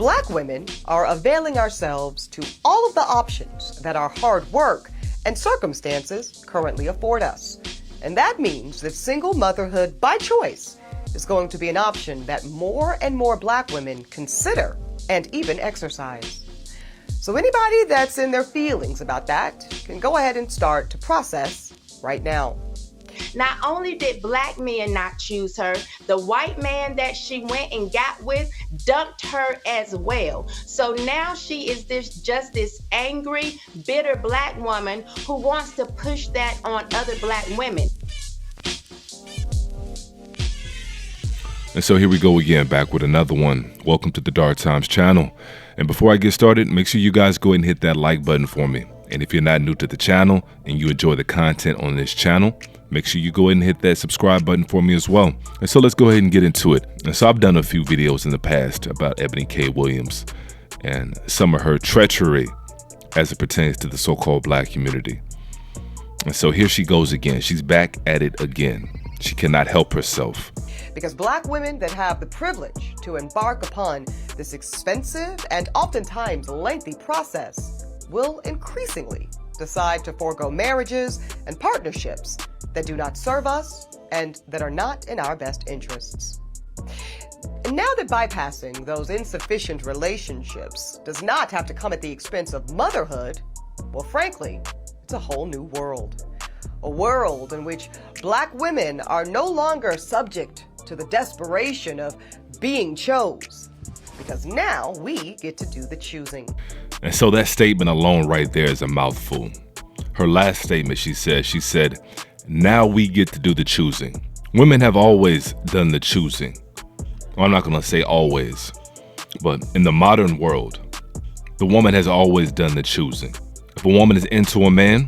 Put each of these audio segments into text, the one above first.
Black women are availing ourselves to all of the options that our hard work and circumstances currently afford us. And that means that single motherhood by choice is going to be an option that more and more Black women consider and even exercise. So anybody that's in their feelings about that can go ahead and start to process right now. Not only did Black men not choose her, the white man that she went and got with dumped her as well. So now she is just this angry, bitter Black woman who wants to push that on other Black women. And so here we go again, back with another one. Welcome to the Dark Times channel. And before I get started, make sure you guys go ahead and hit that like button for me. And if you're not new to the channel and you enjoy the content on this channel, make sure you go ahead and hit that subscribe button for me as well. And so let's go ahead and get into it. And so I've done a few videos in the past about Eboni K. Williams and some of her treachery as it pertains to the so-called Black community. And so here she goes again. She's back at it again. She cannot help herself. Because Black women that have the privilege to embark upon this expensive and oftentimes lengthy process will increasingly decide to forego marriages and partnerships that do not serve us and that are not in our best interests. And now that bypassing those insufficient relationships does not have to come at the expense of motherhood, well, frankly, it's a whole new world. A world in which Black women are no longer subject to the desperation of being chose, because now we get to do the choosing. And so that statement alone right there is a mouthful. Her last statement, she said, now we get to do the choosing. Women have always done the choosing. Well, I'm not going to say always, but in the modern world, the woman has always done the choosing. If a woman is into a man,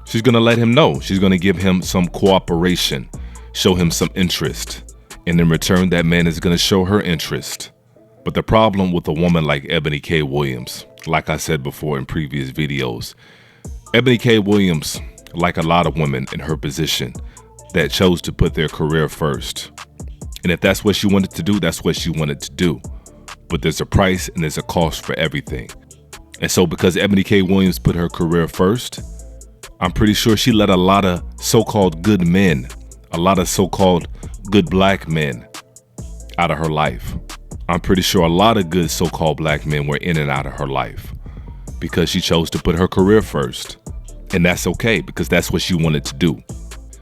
she's going to let him know. She's going to give him some cooperation, show him some interest. And in return, that man is going to show her interest. But the problem with a woman like Eboni K. Williams, like I said before in previous videos, Eboni K. Williams, like a lot of women in her position, that chose to put their career first. And if that's what she wanted to do, that's what she wanted to do. But there's a price and there's a cost for everything. And so because Eboni K. Williams put her career first, I'm pretty sure she let a lot of so-called good men, a lot of so-called good Black men out of her life. I'm pretty sure a lot of good so-called Black men were in and out of her life because she chose to put her career first. And that's okay because that's what she wanted to do.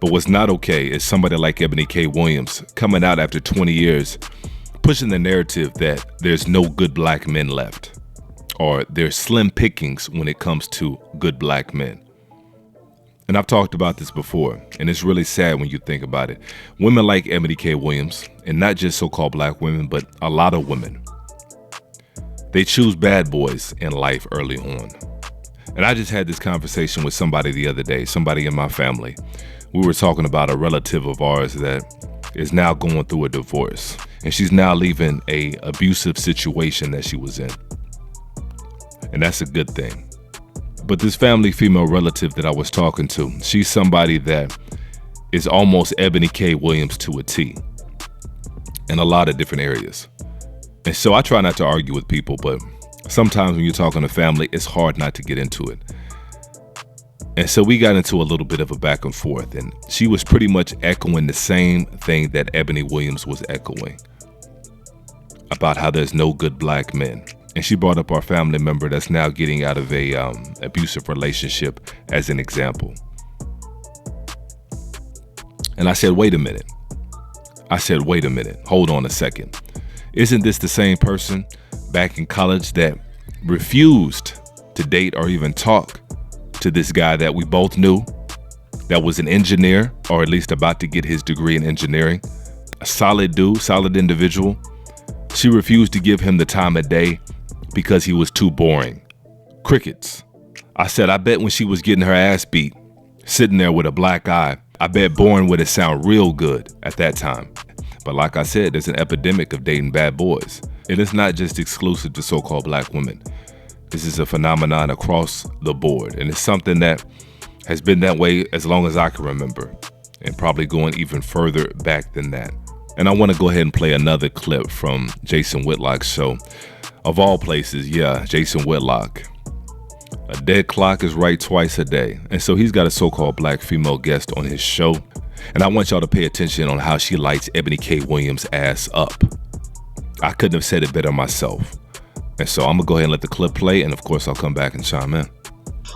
But what's not okay is somebody like Eboni K. Williams coming out after 20 years, pushing the narrative that there's no good Black men left, or there's slim pickings when it comes to good Black men. And I've talked about this before, and it's really sad when you think about it. Women like Eboni K. Williams, and not just so-called Black women, but a lot of women, they choose bad boys in life early on. And I just had this conversation with somebody the other day, somebody in my family. We were talking about a relative of ours that is now going through a divorce, and she's now leaving an abusive situation that she was in. And that's a good thing. But this family female relative that I was talking to, she's somebody that is almost Eboni K. Williams to a T in a lot of different areas. And so I try not to argue with people, but sometimes when you're talking to family, it's hard not to get into it. And so we got into a little bit of a back and forth, and she was pretty much echoing the same thing that Eboni Williams was echoing about how there's no good Black men. And she brought up our family member that's now getting out of a abusive relationship as an example. And I said, wait a minute. Hold on a second. Isn't this the same person back in college that refused to date or even talk to this guy that we both knew that was an engineer, or at least about to get his degree in engineering? A solid dude, solid individual. She refused to give him the time of day because he was too boring. Crickets. I said, I bet when she was getting her ass beat, sitting there with a black eye, I bet boring would have sound real good at that time. But like I said, there's an epidemic of dating bad boys. And it's not just exclusive to so-called Black women. This is a phenomenon across the board. And it's something that has been that way as long as I can remember, and probably going even further back than that. And I want to go ahead and play another clip from Jason Whitlock's show Of all places, yeah, Jason Whitlock. A dead clock is right twice a day. And so he's got a so-called black female guest on his show. And I want y'all to pay attention on how she lights Ebony K. Williams' ass up. I couldn't have said it better myself. And so I'm going to go ahead and let the clip play. And of course, I'll come back and chime in.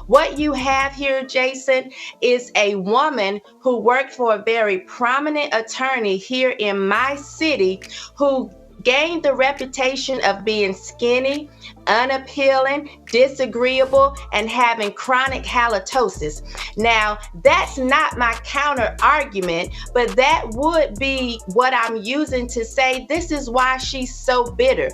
What you have here, Jason, is a woman who worked for a very prominent attorney here in my city who gained the reputation of being skinny, unappealing, disagreeable, and having chronic halitosis. Now, that's not my counter argument, but that would be what I'm using to say this is why she's so bitter.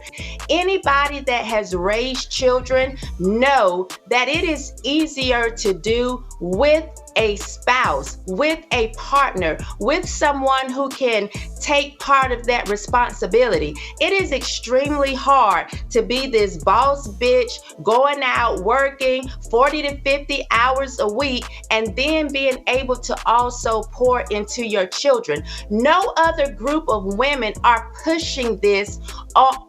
Anybody that has raised children know that it is easier to do with a spouse, with a partner, with someone who can take part of that responsibility. It is extremely hard to be this boss bitch going out working 40 to 50 hours a week and then being able to also pour into your children. No other group of women are pushing this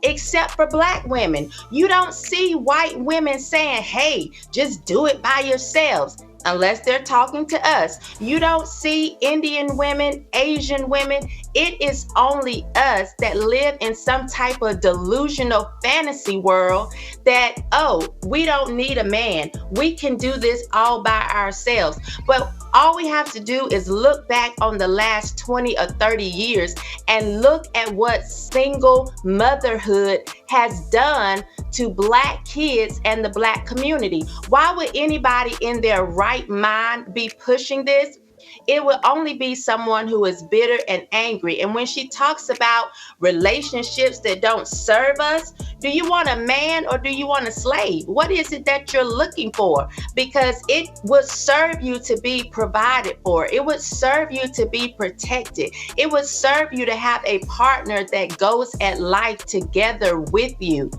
except for black women. You don't see white women saying, hey, just do it by yourselves. Unless they're talking to us. You don't see Indian women, Asian women. It is only us that live in some type of delusional fantasy world that, oh, we don't need a man. We can do this all by ourselves. But all we have to do is look back on the last 20 or 30 years and look at what single motherhood has done to black kids and the black community. Why would anybody in their right mind be pushing this? It will only be someone who is bitter and angry. And when she talks about relationships that don't serve us, do you want a man or do you want a slave? What is it that you're looking for? Because it would serve you to be provided for. It would serve you to be protected. It would serve you to have a partner that goes at life together with you.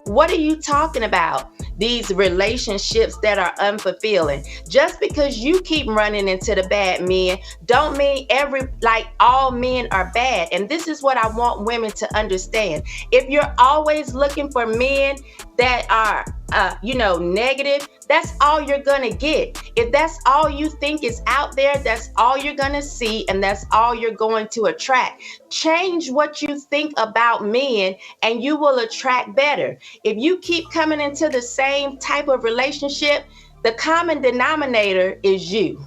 What are you talking about? These relationships that are unfulfilling. Just because you keep running into the bad men don't mean all men are bad. And this is what I want women to understand. If you're always looking for men that are negative, that's all you're gonna get. If that's all you think is out there, that's all you're gonna see, and that's all you're going to attract. Change what you think about men and you will attract better. If you keep coming into the same type of relationship, the common denominator is you.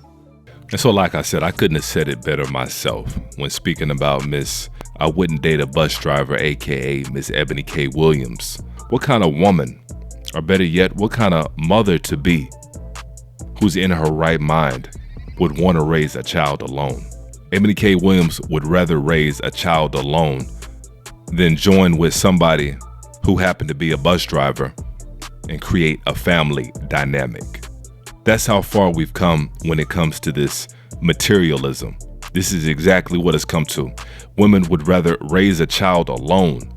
And so, like I said, I couldn't have said it better myself when speaking about Miss I Wouldn't Date a Bus Driver, aka Miss Ebony K. Williams. What kind of woman, or better yet, what kind of mother to be, who's in her right mind, would want to raise a child alone? Ebony K. Williams would rather raise a child alone than join with somebody who happened to be a bus driver and create a family dynamic. That's how far we've come when it comes to this materialism. This is exactly what it's come to. Women would rather raise a child alone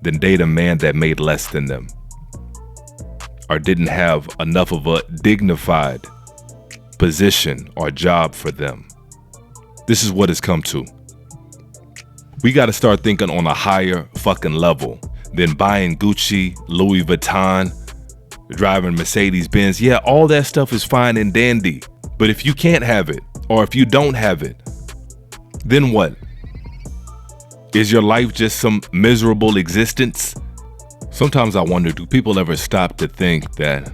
than date a man that made less than them or didn't have enough of a dignified position or job for them. This is what it's come to. We got to start thinking on a higher fucking level than buying Gucci, Louis Vuitton, driving Mercedes Benz. Yeah, all that stuff is fine and dandy. But if you can't have it, or if you don't have it, then what? Is your life just some miserable existence? Sometimes I wonder, do people ever stop to think that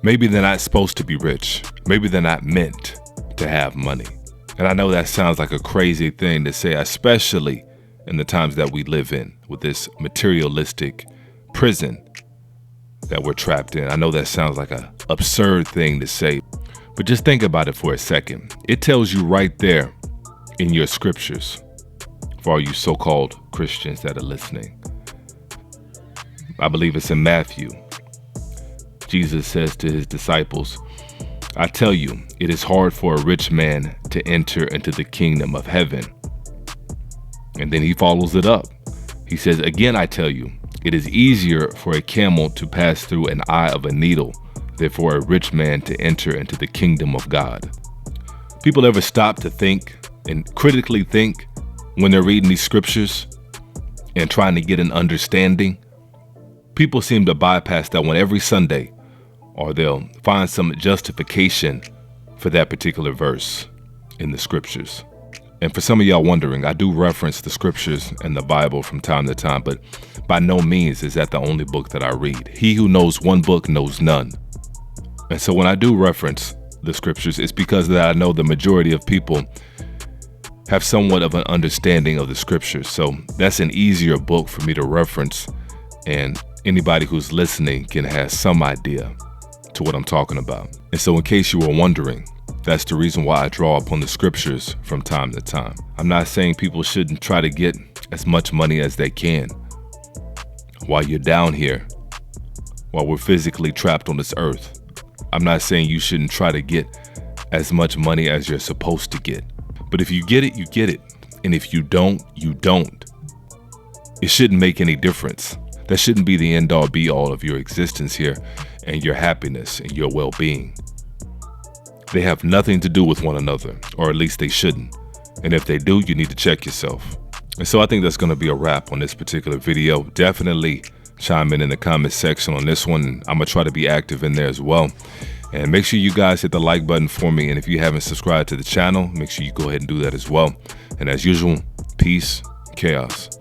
maybe they're not supposed to be rich? Maybe they're not meant to have money. And I know that sounds like a crazy thing to say, especially in the times that we live in with this materialistic prison that we're trapped in. I know that sounds like an absurd thing to say, but just think about it for a second. It tells you right there in your scriptures, for all you so-called Christians that are listening. I believe it's in Matthew. Jesus says to his disciples, I tell you, it is hard for a rich man to enter into the kingdom of heaven. And then he follows it up. He says, again, I tell you, it is easier for a camel to pass through an eye of a needle than for a rich man to enter into the kingdom of God. People ever stop to think and critically think when they're reading these scriptures and trying to get an understanding? People seem to bypass that one every Sunday, or they'll find some justification for that particular verse in the scriptures. And for some of y'all wondering, I do reference the scriptures and the Bible from time to time, but by no means is that the only book that I read. He who knows one book knows none. And so when I do reference the scriptures, it's because that I know the majority of people have somewhat of an understanding of the scriptures. So that's an easier book for me to reference, and anybody who's listening can have some idea to what I'm talking about. And so in case you were wondering, that's the reason why I draw upon the scriptures from time to time. I'm not saying people shouldn't try to get as much money as they can while you're down here, while we're physically trapped on this earth. I'm not saying you shouldn't try to get as much money as you're supposed to get. But if you get it, you get it. And if you don't, you don't. It shouldn't make any difference. That shouldn't be the end all be all of your existence here and your happiness and your well-being. They have nothing to do with one another, or at least they shouldn't. And if they do, you need to check yourself. And so I think that's going to be a wrap on this particular video. Definitely chime in the comment section on this one. I'm going to try to be active in there as well. And make sure you guys hit the like button for me. And if you haven't subscribed to the channel, make sure you go ahead and do that as well. And as usual, peace, chaos.